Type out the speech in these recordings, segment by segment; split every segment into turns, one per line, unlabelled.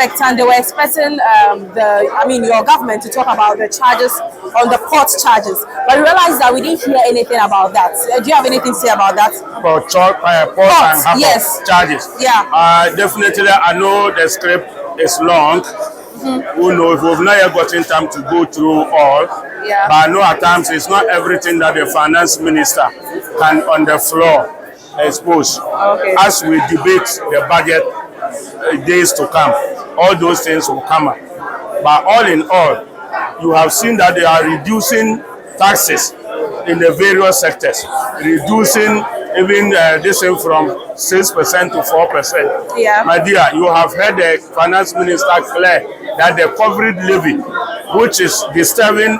And they were expecting your government to talk about the charges on the port charges, but we realized that we didn't hear anything about that. Do you have anything to say about that?
About port and harbor
yes.
charges?
Yeah.
Definitely, I know the script is long. Who knows? We've not yet gotten time to go through all.
Yeah.
But I know at times it's not everything that the finance minister can on the floor expose.
Okay.
As we debate the budget days to come, all those things will come up. But all in all, you have seen that they are reducing taxes in the various sectors, reducing even this thing from 6% to 4%.
Yeah.
My dear, you have heard the finance minister clear that the COVID levy, which is disturbing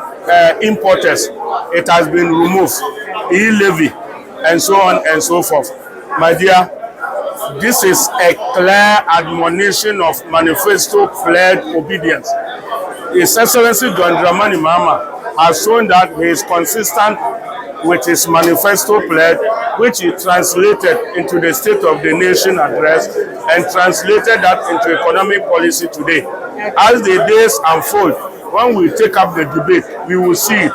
importers, it has been removed. E-levy, and so on and so forth. My dear, this is a clear admonition of manifesto pledge obedience. His Excellency John Dramani Mahama has shown that he is consistent with his manifesto pledge, which he translated into the State of the Nation address and translated that into economic policy today. As the days unfold, when we take up the debate, we will see it.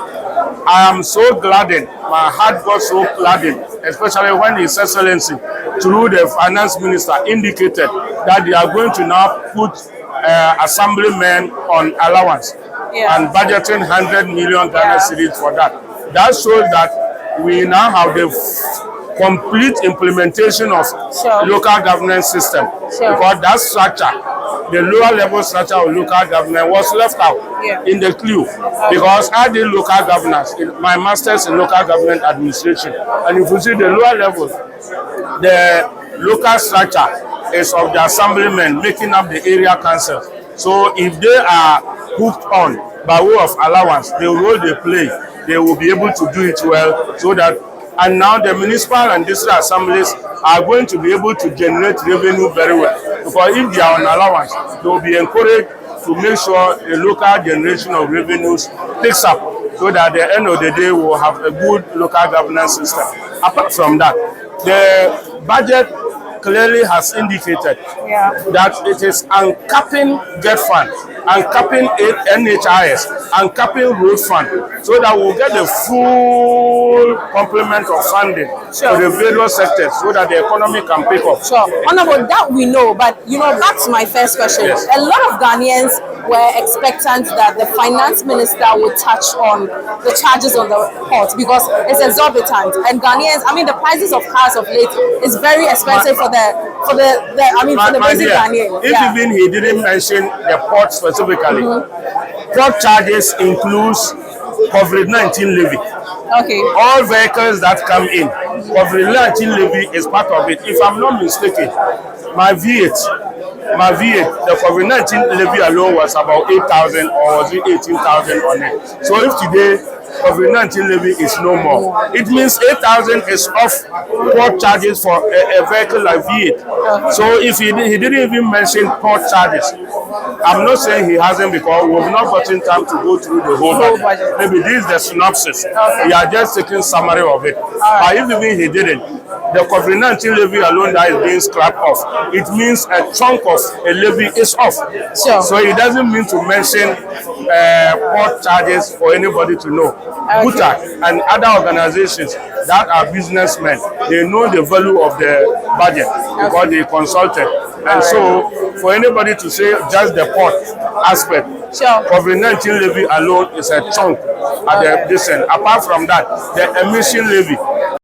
I am so gladdened, my heart got so gladdened, especially when His Excellency, through the finance minister, indicated that they are going to now put assemblymen on allowance and budgeting 100 million Ghana cedis for that. That shows that we now have the complete implementation of local governance system, because that structure, the lower level structure of local government, was left out in the clue. Because I did local governance, my master's in local government administration, and if you see the lower level, the local structure is of the assemblymen making up the area councils. So if they are hooked on by way of allowance, the role they play, they will be able to do it well, so that, and now the municipal and district assemblies are going to be able to generate revenue very well. Because if they are on allowance, they will be encouraged to make sure the local generation of revenues picks up, so that at the end of the day we will have a good local governance system. Apart from that, the budget clearly has indicated that it is uncapping debt fund, uncapping NHIS, uncapping road fund, so that we'll get the full complement of funding for the various sectors, so that the economy can pick up.
Honorable, that we know, but back to my first question.
Yes.
A lot of Ghanaians were expectant that the finance minister would touch on the charges on the port, because it's exorbitant, and Ghanaians, the prices of cars of late is very expensive for the basic Ghanaian.
If even he didn't mention the port specifically, port charges includes COVID-19 levy.
Okay.
All vehicles that come in, COVID-19 levy is part of it. If I'm not mistaken, my V8, the COVID-19 levy alone was about 8,000, or was it 18,000 on it. So if today COVID-19 levy is no more, it means 8,000 is off port charges for a vehicle like V8. So if he didn't even mention port charges, I'm not saying he hasn't, because we've not gotten time to go through the whole budget. Maybe this is the synopsis. We are just taking summary of it. But if even he didn't, the COVID-19 levy alone that is being scrapped off, it means a chunk of a levy is off. So it doesn't mean to mention port charges for anybody to know. BUTA and other organizations that are businessmen, they know the value of the budget because they consulted. And so for anybody to say just the port aspect, COVID-19 levy alone is a chunk at the descent. Apart from that, the emission levy